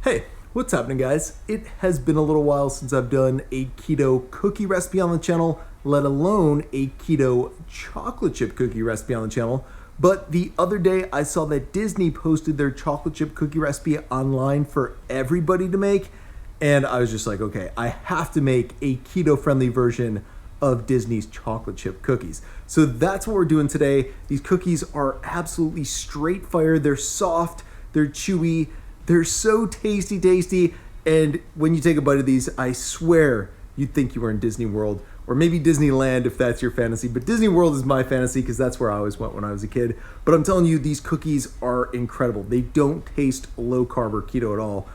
Hey, what's happening, guys? It has been a little while since I've done a keto cookie recipe on the channel, let alone a keto chocolate chip cookie recipe on the channel. But the other day I saw that Disney posted their chocolate chip cookie recipe online for everybody to make, and I was just like, okay, I have to make a keto-friendly version of Disney's chocolate chip cookies. So that's what we're doing today. These cookies are absolutely straight fire. They're soft, they're chewy, they're so tasty, and when you take a bite of these, I swear you'd think you were in Disney World, or maybe Disneyland if that's your fantasy, but Disney World is my fantasy because that's where I always went when I was a kid. But I'm telling you, these cookies are incredible. They don't taste low carb or keto at all.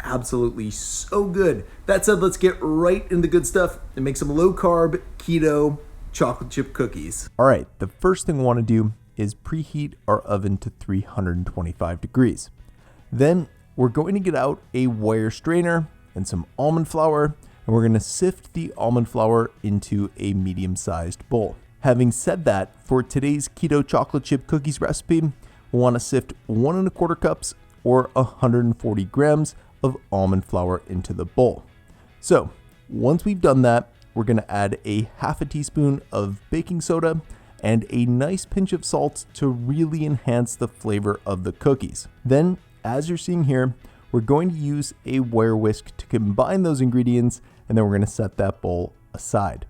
Absolutely so good. That said, let's get right into the good stuff and make some low carb keto chocolate chip cookies. All right, the first thing we want to do is preheat our oven to 325 degrees. Then we're going to get out a wire strainer and some almond flour, and we're going to sift the almond flour into a medium-sized bowl. Having said that, for today's keto chocolate chip cookies recipe, we want to sift 1 1/4 cups or 140 grams of almond flour into the bowl. So once we've done that, we're going to add a 1/2 teaspoon of baking soda and a nice pinch of salt to really enhance the flavor of the cookies. Then, as you're seeing here, we're going to use a wire whisk to combine those ingredients, and then we're going to set that bowl aside.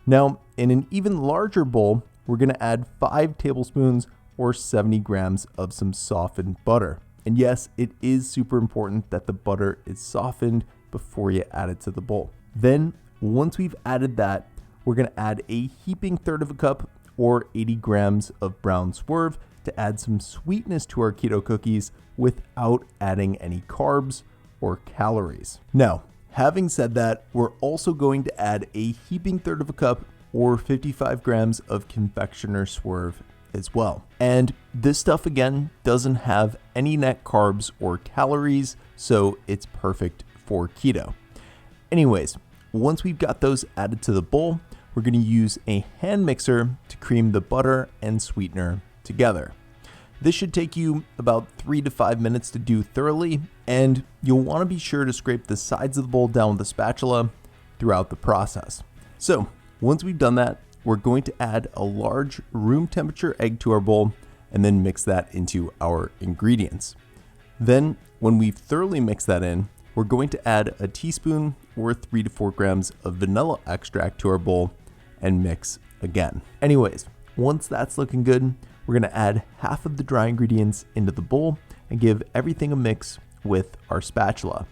Now, in an even larger bowl, we're going to add 5 tablespoons or 70 grams of some softened butter. And yes, it is super important that the butter is softened before you add it to the bowl. Then, once we've added that, we're going to add a heaping 1/3 cup or 80 grams of brown swerve to add some sweetness to our keto cookies without adding any carbs or calories. Now, having said that, we're also going to add a heaping 1/3 cup or 55 grams of confectioner swerve as well. And this stuff, again, doesn't have any net carbs or calories, so it's perfect for keto. Anyways, once we've got those added to the bowl, we're going to use a hand mixer to cream the butter and sweetener together. This should take you about 3 to 5 minutes to do thoroughly, and you'll want to be sure to scrape the sides of the bowl down with a spatula throughout the process. So once we've done that, we're going to add a large room temperature egg to our bowl and then mix that into our ingredients. Then when we've thoroughly mixed that in, we're going to add a teaspoon or 3 to 4 grams of vanilla extract to our bowl and mix again. Anyways, once that's looking good, we're going to add half of the dry ingredients into the bowl and give everything a mix with our spatula.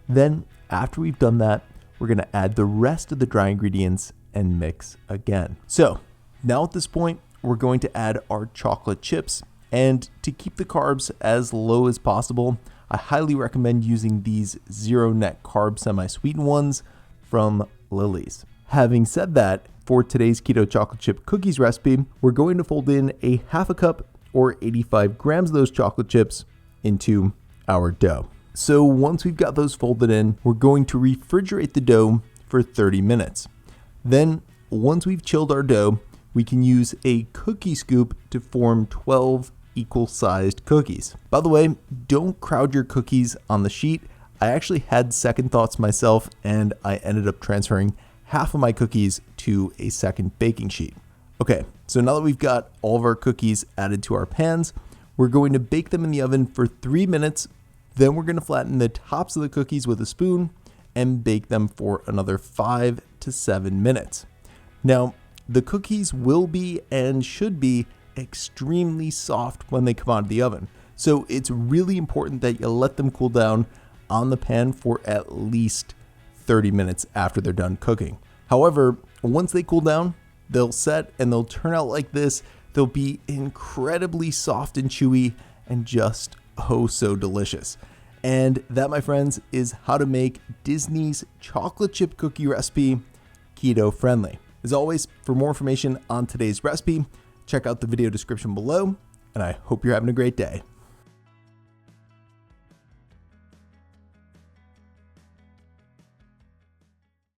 Then after we've done that, we're going to add the rest of the dry ingredients and mix again. So now at this point, we're going to add our chocolate chips, and to keep the carbs as low as possible, I highly recommend using these 0 net carb semi-sweetened ones from Lily's. Having said that, for today's keto chocolate chip cookies recipe, we're going to fold in a 1/2 cup or 85 grams of those chocolate chips into our dough. So once we've got those folded in, we're going to refrigerate the dough for 30 minutes. Then once we've chilled our dough, we can use a cookie scoop to form 12 equal-sized cookies. By the way, don't crowd your cookies on the sheet. I actually had second thoughts myself, and I ended up transferring half of my cookies to a second baking sheet. Okay, so now that we've got all of our cookies added to our pans, we're going to bake them in the oven for 3 minutes. Then we're going to flatten the tops of the cookies with a spoon and bake them for another 5 to 7 minutes. Now, the cookies will be and should be extremely soft when they come out of the oven. So it's really important that you let them cool down on the pan for at least 30 minutes after they're done cooking. However, once they cool down, they'll set and they'll turn out like this. They'll be incredibly soft and chewy and just oh so delicious. And that, my friends, is how to make Disney's chocolate chip cookie recipe keto friendly. As always, for more information on today's recipe, check out the video description below, and I hope you're having a great day.